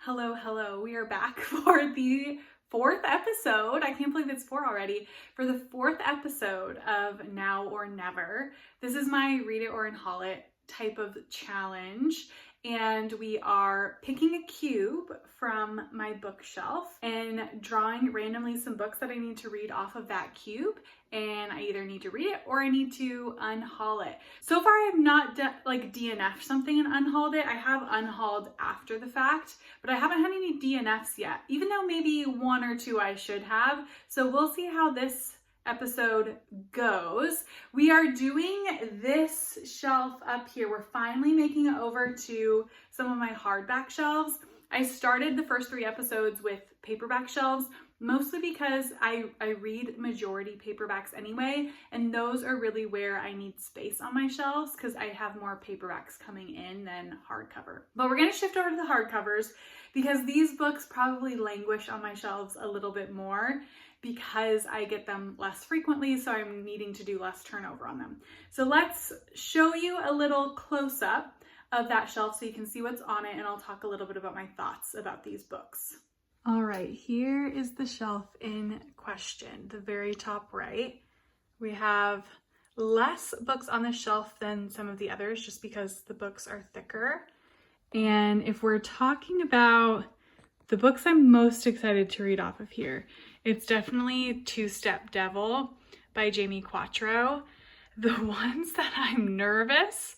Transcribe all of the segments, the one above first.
Hello, hello. We are back for the fourth episode. I can't believe it's four already. For the fourth episode of Now or Never. This is my read it or unhaul it type of challenge. And we are picking a cube from my bookshelf and drawing randomly some books that I need to read off of that cube. And I either need to read it or I need to unhaul it. So far I have not DNF'd something and unhauled it. I have unhauled after the fact, but I haven't had any DNFs yet, even though maybe one or two I should have. So we'll see how this episode goes. We are doing this shelf up here. We're finally making it over to some of my hardback shelves. I started the first three episodes with paperback shelves, mostly because I read majority paperbacks anyway, and those are really where I need space on my shelves because I have more paperbacks coming in than hardcover. But we're going to shift over to the hardcovers because these books probably languish on my shelves a little bit more because I get them less frequently, so I'm needing to do less turnover on them. So let's show you a little close-up of that shelf so you can see what's on it, and I'll talk a little bit about my thoughts about these books. All right, here is the shelf in question, the very top right. We have less books on the shelf than some of the others just because the books are thicker. And if we're talking about the books I'm most excited to read off of here, it's definitely Two-Step Devil by Jamie Quatro. The ones that I'm nervous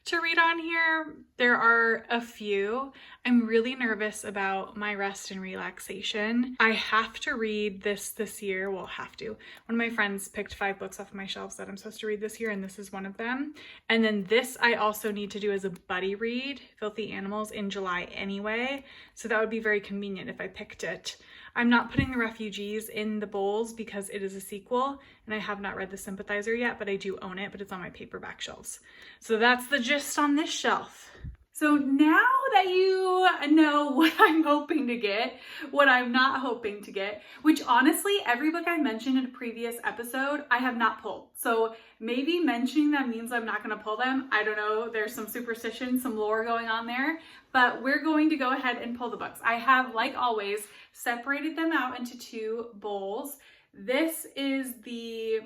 to read on here, there are a few. I'm really nervous about My Rest and Relaxation. I have to read this year. Well, have to. One of my friends picked 5 books off of my shelves that I'm supposed to read this year, and this is one of them. And then this I also need to do as a buddy read, Filthy Animals, in July anyway. So that would be very convenient if I picked it. I'm not putting The Refugees in the bowls because it is a sequel, and I have not read The Sympathizer yet, but I do own it, but it's on my paperback shelves. So that's the gist on this shelf. So now that you know what I'm hoping to get, what I'm not hoping to get, which honestly, every book I mentioned in a previous episode, I have not pulled. So maybe mentioning them means I'm not going to pull them. I don't know. There's some superstition, some lore going on there, but we're going to go ahead and pull the books. I have, like always, separated them out into 2 bowls. This is the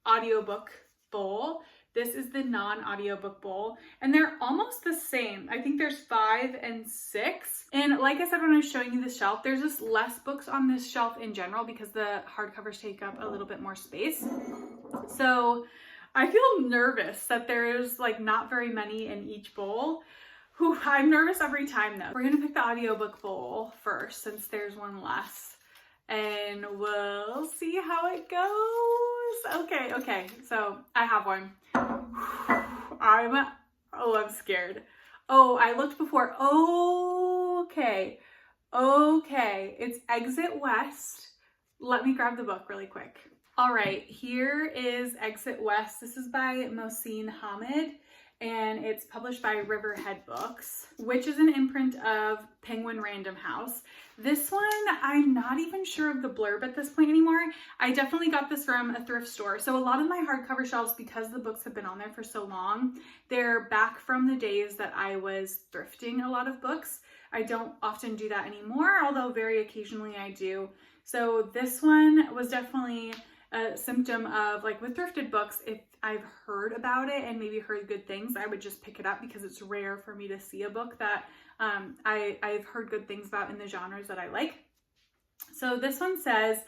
audiobook bowl. This is the non-audiobook bowl, and they're almost the same. I think there's 5 and 6. And like I said, when I was showing you the shelf, there's just less books on this shelf in general because the hardcovers take up a little bit more space. So I feel nervous that there's not very many in each bowl. Whew, I'm nervous every time though. We're gonna pick the audiobook bowl first since there's one less, and we'll see how it goes. Okay, so I have one. I'm scared. Oh, I looked before. Okay, it's Exit West. Let me grab the book really quick. All right, here is Exit West. This is by Mohsin Hamid, and it's published by Riverhead Books, which is an imprint of Penguin Random House. This one, I'm not even sure of the blurb at this point anymore. I definitely got this from a thrift store. So a lot of my hardcover shelves, because the books have been on there for so long, they're back from the days that I was thrifting a lot of books. I don't often do that anymore, although very occasionally I do. So this one was definitely a symptom of, with thrifted books, if I've heard about it and maybe heard good things, I would just pick it up because it's rare for me to see a book that I've heard good things about in the genres that I like. So this one says,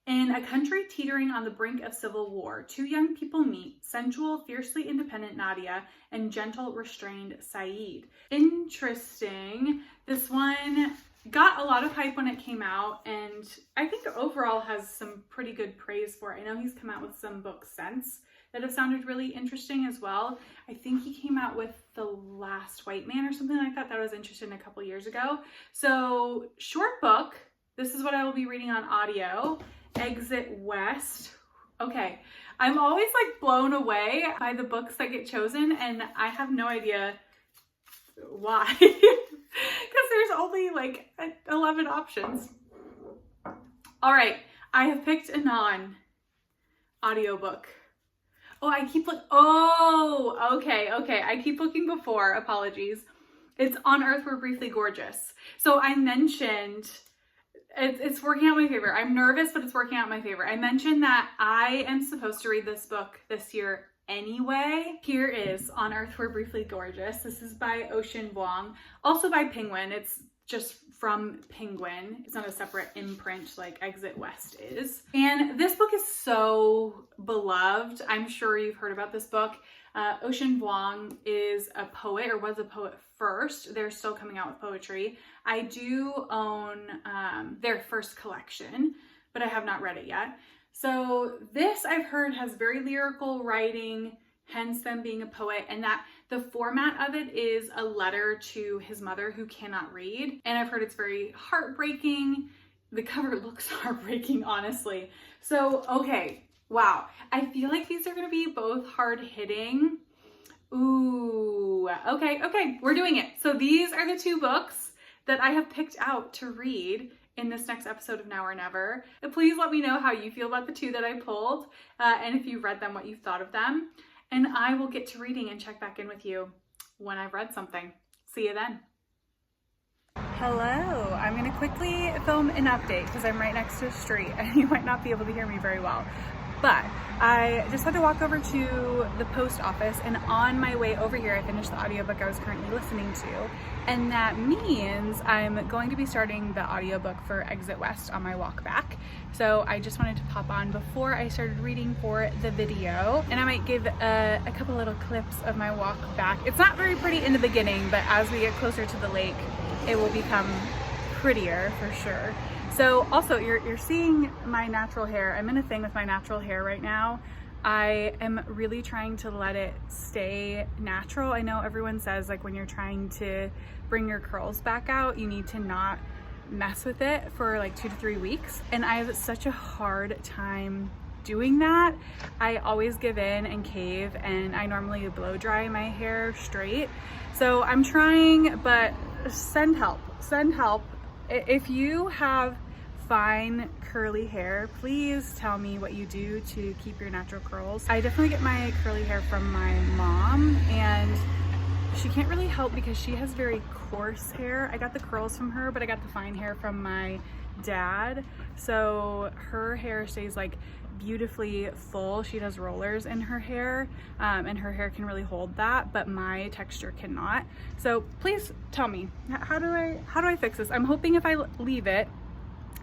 in a country teetering on the brink of civil war, 2 young people meet, sensual, fiercely independent Nadia and gentle, restrained Saeed. Interesting. This one got a lot of hype when it came out, and I think overall has some pretty good praise for it. I know he's come out with some books since that have sounded really interesting as well. I think he came out with The Last White Man or something like that that I was interested in a couple years ago. So short book. This is what I will be reading on audio. Exit West. Okay, I'm always blown away by the books that get chosen, and I have no idea why. Because there's only 11 options. All right, I have picked a non-audiobook. Okay. I keep looking before. Apologies. It's On Earth We're Briefly Gorgeous. So I mentioned, it's working out in my favor. I'm nervous, but it's working out in my favor. I mentioned that I am supposed to read this book this year anyway. Here is On Earth We're Briefly Gorgeous. This is by Vuong, also by Penguin. It's just from Penguin. It's not a separate imprint like Exit West is. And this book is so beloved. I'm sure you've heard about this book. Vuong is a poet, or was a poet first. They're still coming out with poetry. I do own their first collection, but I have not read it yet. So this, I've heard, has very lyrical writing, hence them being a poet, and that the format of it is a letter to his mother who cannot read. And I've heard it's very heartbreaking. The cover looks heartbreaking, honestly. So, okay, wow. I feel like these are gonna be both hard-hitting. Ooh, okay, we're doing it. So these are the two books that I have picked out to read in this next episode of Now or Never. Please let me know how you feel about the two that I pulled, and if you've read them, what you thought of them. And I will get to reading and check back in with you when I've read something. See you then. Hello, I'm gonna quickly film an update because I'm right next to a street and you might not be able to hear me very well. But I just had to walk over to the post office, and on my way over here I finished the audiobook I was currently listening to, and that means I'm going to be starting the audiobook for Exit West on my walk back. So I just wanted to pop on before I started reading for the video, and I might give a couple little clips of my walk back. It's not very pretty in the beginning, but as we get closer to the lake it will become prettier for sure. So also, you're seeing my natural hair. I'm in a thing with my natural hair right now. I am really trying to let it stay natural. I know everyone says like when you're trying to bring your curls back out, you need to not mess with it for like 2 to 3 weeks. And I have such a hard time doing that. I always give in and cave, and I normally blow dry my hair straight. So I'm trying, but send help. If you have fine curly hair, please tell me what you do to keep your natural curls. I definitely get my curly hair from my mom, and she can't really help because she has very coarse hair. I got the curls from her, but I got the fine hair from my dad. So her hair stays like beautifully full. She does rollers in her hair, and her hair can really hold that, but my texture cannot. So please tell me, how do I fix this? I'm hoping if I leave it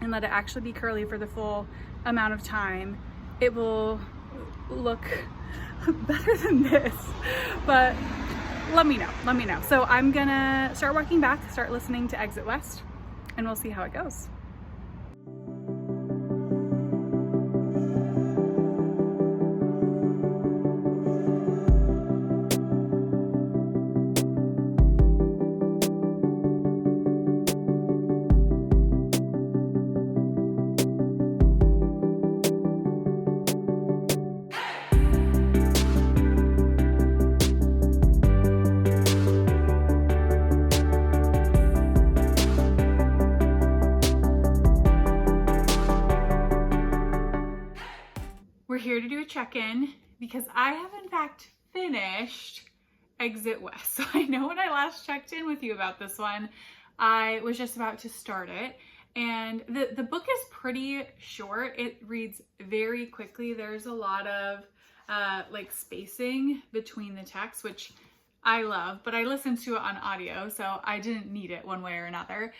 and let it actually be curly for the full amount of time, it will look better than this. But let me know. So I'm gonna start walking back, start listening to Exit West, and we'll see how it goes. Here to do a check-in because I have in fact finished Exit West. So I know when I last checked in with you about this one, I was just about to start it, and the book is pretty short. It reads very quickly. There's a lot of like spacing between the text, which I love, but I listened to it on audio, so I didn't need it one way or another.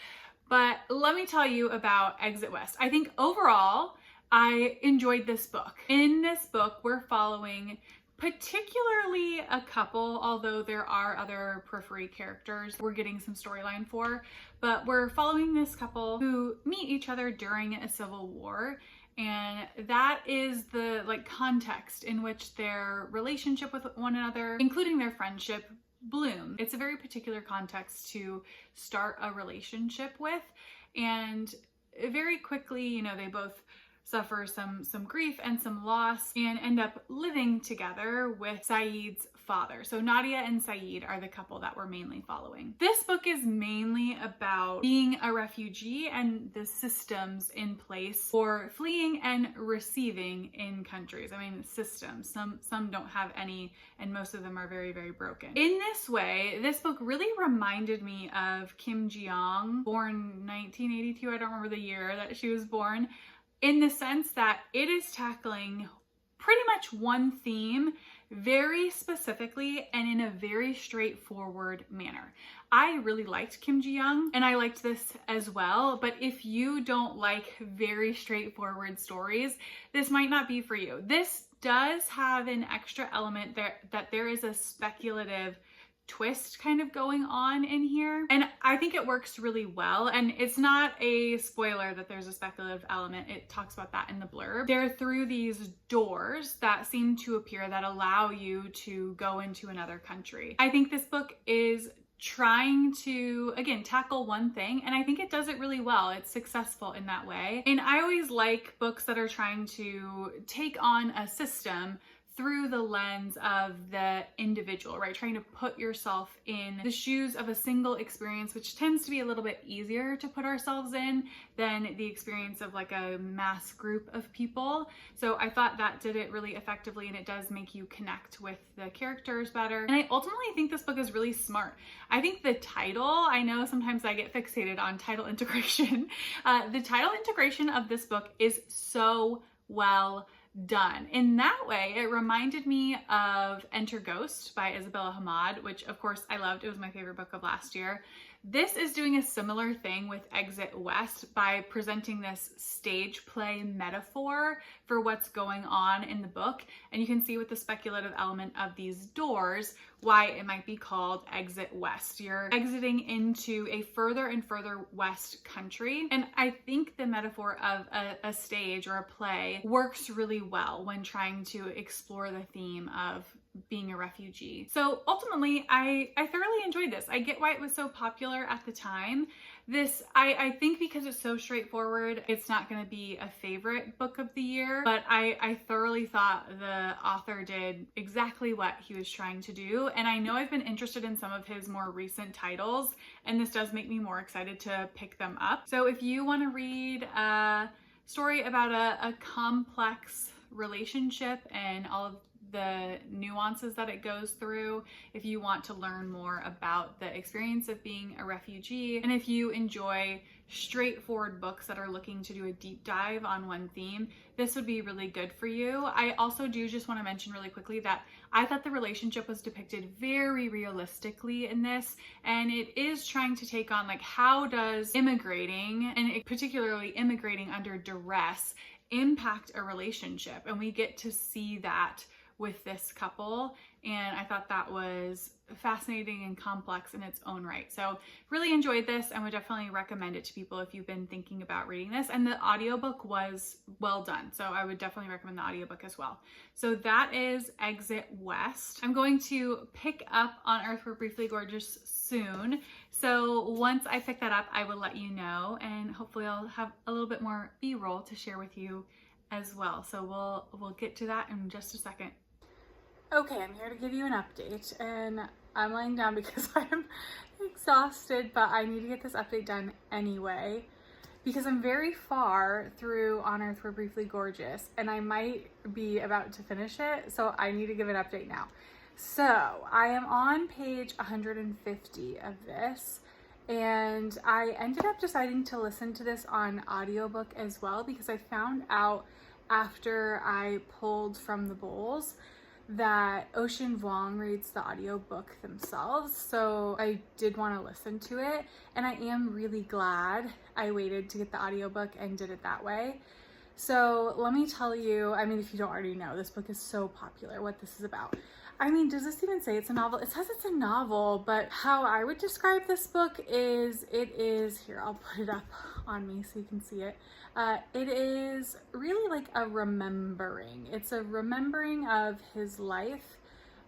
But let me tell you about Exit West. I think overall I enjoyed this book. In this book, we're following particularly a couple, although there are other periphery characters we're getting some storyline for, but we're following this couple who meet each other during a civil war, and that is the like context in which their relationship with one another, including their friendship, blooms. It's a very particular context to start a relationship with, and very quickly, you know, they both suffer some grief and some loss and end up living together with Saeed's father. So Nadia and Saeed are the couple that we're mainly following. This book is mainly about being a refugee and the systems in place for fleeing and receiving in countries. I mean, systems. Some don't have any, and most of them are very, very broken. In this way, this book really reminded me of Kim Ji-young, born 1982. I don't remember the year that she was born, in the sense that it is tackling pretty much one theme very specifically and in a very straightforward manner. I really liked Kim Ji-young and I liked this as well, but if you don't like very straightforward stories, this might not be for you. This does have an extra element that there is a speculative twist kind of going on in here, and I think it works really well. And it's not a spoiler that there's a speculative element. It talks about that in the blurb. They're through these doors that seem to appear that allow you to go into another country. I think this book is trying to, again, tackle one thing, and I think it does it really well. It's successful in that way. And I always like books that are trying to take on a system through the lens of the individual, right? Trying to put yourself in the shoes of a single experience, which tends to be a little bit easier to put ourselves in than the experience of like a mass group of people. So I thought that did it really effectively, and it does make you connect with the characters better. And I ultimately think this book is really smart. I think the title, I know sometimes I get fixated on title integration. The title integration of this book is so well done. In that way, it reminded me of Enter Ghost by Isabella Hamid, which of course I loved. It was my favorite book of last year. This is doing a similar thing with Exit West by presenting this stage play metaphor for what's going on in the book. And you can see with the speculative element of these doors why it might be called Exit West. You're exiting into a further and further west country. And I think the metaphor of a stage or a play works really well when trying to explore the theme of being a refugee. So ultimately, I thoroughly enjoyed this. I get why it was so popular at the time. This, I think because it's so straightforward, it's not going to be a favorite book of the year, but I thoroughly thought the author did exactly what he was trying to do. And I know I've been interested in some of his more recent titles, and this does make me more excited to pick them up. So if you want to read a story about a complex relationship and all of the nuances that it goes through, if you want to learn more about the experience of being a refugee, and if you enjoy straightforward books that are looking to do a deep dive on one theme, this would be really good for you. I also do just want to mention really quickly that I thought the relationship was depicted very realistically in this, and it is trying to take on like, how does immigrating, and particularly immigrating under duress, impact a relationship? And we get to see that with this couple, and I thought that was fascinating and complex in its own right. So really enjoyed this and would definitely recommend it to people if you've been thinking about reading this. And the audiobook was well done, so I would definitely recommend the audiobook as well. So that is Exit West. I'm going to pick up On Earth We're Briefly Gorgeous soon, so once I pick that up, I will let you know, and hopefully I'll have a little bit more B-roll to share with you as well. So we'll get to that in just a second. Okay, I'm here to give you an update, and I'm laying down because I'm exhausted, but I need to get this update done anyway because I'm very far through On Earth We're Briefly Gorgeous, and I might be about to finish it, so I need to give an update now. So I am on page 150 of this, and I ended up deciding to listen to this on audiobook as well because I found out after I pulled from the bowls that Ocean Vuong reads the audiobook themselves, so I did want to listen to it, and I am really glad I waited to get the audiobook and did it that way. So let me tell you, I mean, if you don't already know, this book is so popular, what this is about. I mean, does this even say it's a novel? It says it's a novel, but how I would describe this book is, here, I'll put it up on me so you can see it. It is really like a remembering. It's a remembering of his life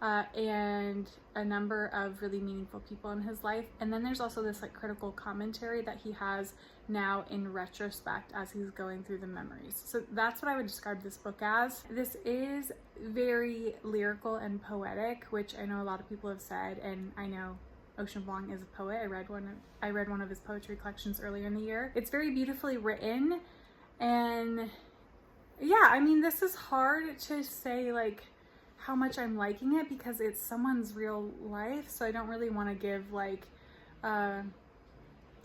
and a number of really meaningful people in his life. And then there's also this like critical commentary that he has now in retrospect as he's going through the memories. So that's what I would describe this book as. This is very lyrical and poetic, which I know a lot of people have said, and I know Vuong is a poet. I read one of his poetry collections earlier in the year. It's very beautifully written, and yeah, I mean, this is hard to say like how much I'm liking it because it's someone's real life, so I don't really want to give like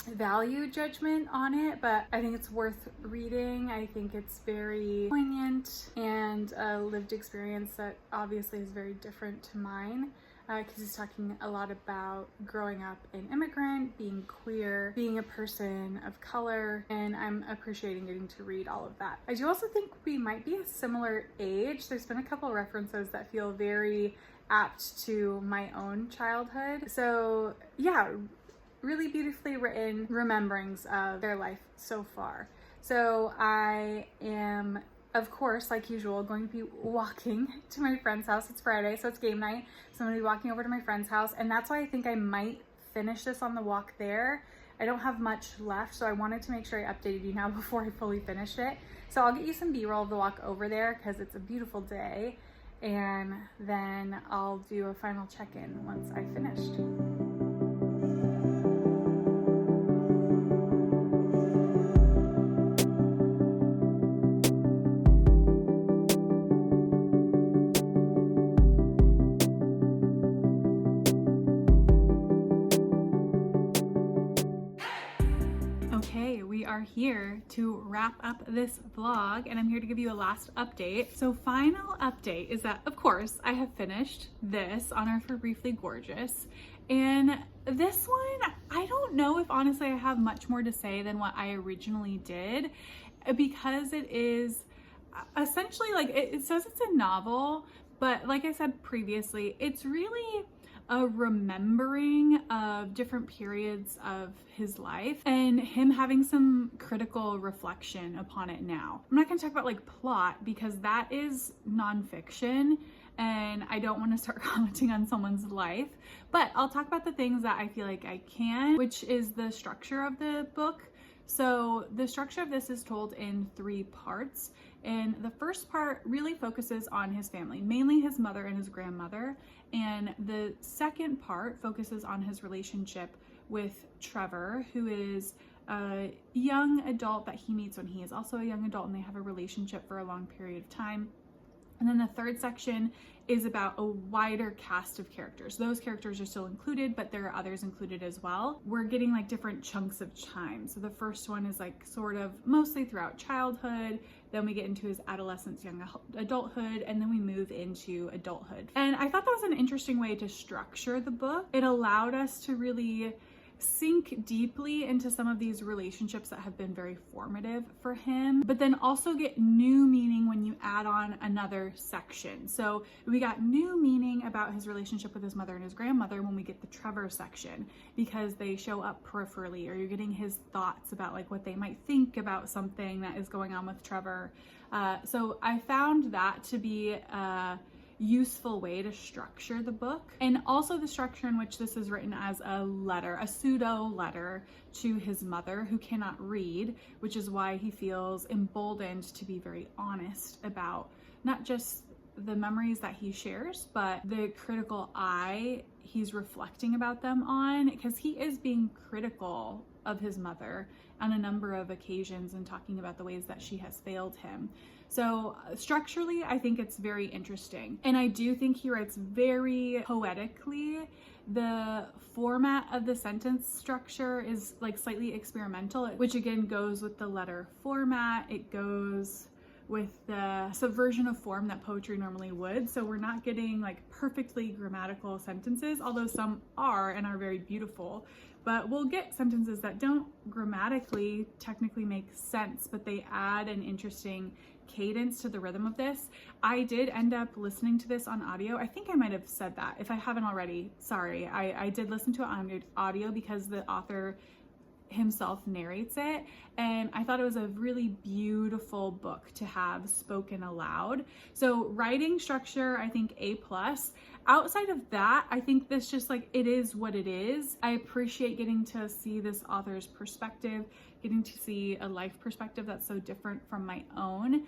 value judgment on it, but I think it's worth reading. I think it's very poignant and a lived experience that obviously is very different to mine, because he's talking a lot about growing up an immigrant, being queer, being a person of color, and I'm appreciating getting to read all of that. I do also think we might be a similar age. There's been a couple references that feel very apt to my own childhood. So yeah, really beautifully written rememberings of their life so far. So I am, of course, like usual, going to be walking to my friend's house. It's Friday, so it's game night. So I'm going to be walking over to my friend's house, and that's why I think I might finish this on the walk there. I don't have much left, so I wanted to make sure I updated you now before I fully finished it. So I'll get you some B-roll of the walk over there because it's a beautiful day, and then I'll do a final check-in once I finished. Okay, we are here to wrap up this vlog, and I'm here to give you a last update. So final update is that, of course, I have finished this, On Earth We're Briefly Gorgeous, and this one, I don't know if honestly I have much more to say than what I originally did, because it is essentially like, it says it's a novel, but like I said previously, it's really a remembering of different periods of his life and him having some critical reflection upon it now. I'm not going to talk about like plot because that is nonfiction and I don't want to start commenting on someone's life, but I'll talk about the things that I feel like I can, which is the structure of the book. So the structure of this is told in 3 parts, and the first part really focuses on his family, mainly his mother and his grandmother, and the second part focuses on his relationship with Trevor, who is a young adult that he meets when he is also a young adult, and they have a relationship for a long period of time. And then the third section is about a wider cast of characters. Those characters are still included, but there are others included as well. We're getting like different chunks of time. So the first one is like sort of mostly throughout childhood, then we get into his adolescence, young adulthood, and then we move into adulthood. And I thought that was an interesting way to structure the book. It allowed us to really sink deeply into some of these relationships that have been very formative for him, but then also get new meaning when you add on another section. So we got new meaning about his relationship with his mother and his grandmother when we get the Trevor section, because they show up peripherally, or you're getting his thoughts about like what they might think about something that is going on with Trevor. So I found that to be useful way to structure the book, and also the structure in which this is written as a letter, a pseudo letter to his mother who cannot read, which is why he feels emboldened to be very honest about not just the memories that he shares, but the critical eye he's reflecting about them on, because he is being critical of his mother on a number of occasions and talking about the ways that she has failed him. So structurally, I think it's very interesting. And I do think he writes very poetically. The format of the sentence structure is like slightly experimental, which again goes with the letter format. It goes with the subversion of form that poetry normally would. So we're not getting like perfectly grammatical sentences, although some are and are very beautiful. But we'll get sentences that don't grammatically technically make sense, but they add an interesting cadence to the rhythm of this. I did end up listening to this on audio. I think I might have said that. If I haven't already, sorry. I did listen to it on audio because the author himself narrates it, and I thought it was a really beautiful book to have spoken aloud. So writing structure, I think A+. Outside of that, I think this just like, it is what it is. I appreciate getting to see this author's perspective, getting to see a life perspective that's so different from my own.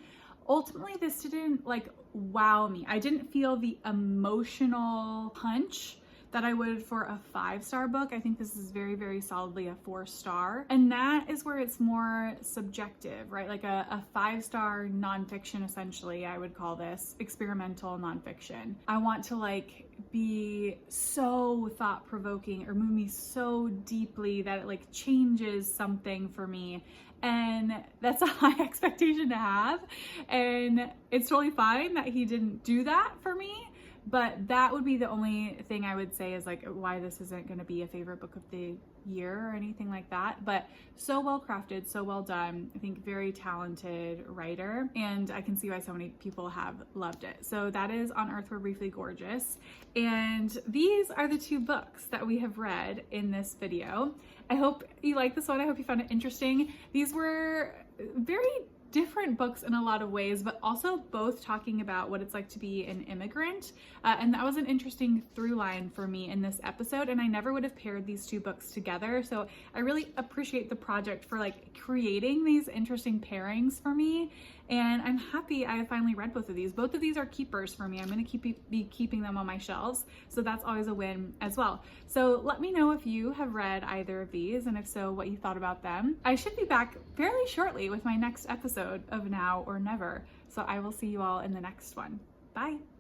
Ultimately, this didn't like wow me. I didn't feel the emotional punch that I would for a 5-star book. I think this is very, very solidly a 4-star. And that is where it's more subjective, right? Like a 5-star nonfiction, essentially, I would call this experimental nonfiction. I want to like be so thought-provoking or move me so deeply that it like changes something for me. And that's a high expectation to have. And it's totally fine that he didn't do that for me. But that would be the only thing I would say is like why this isn't going to be a favorite book of the year or anything like that. But so well crafted, so well done. I think very talented writer, and I can see why so many people have loved it. So that is On Earth We're Briefly Gorgeous. And these are the 2 books that we have read in this video. I hope you like this one. I hope you found it interesting. These were very different books in a lot of ways, but also both talking about what it's like to be an immigrant. And that was an interesting through line for me in this episode. And I never would have paired these 2 books together. So I really appreciate the project for like creating these interesting pairings for me. And I'm happy I finally read both of these. Both of these are keepers for me. I'm going to be keeping them on my shelves. So that's always a win as well. So let me know if you have read either of these, and if so, what you thought about them. I should be back fairly shortly with my next episode of Now or Never. So I will see you all in the next one. Bye.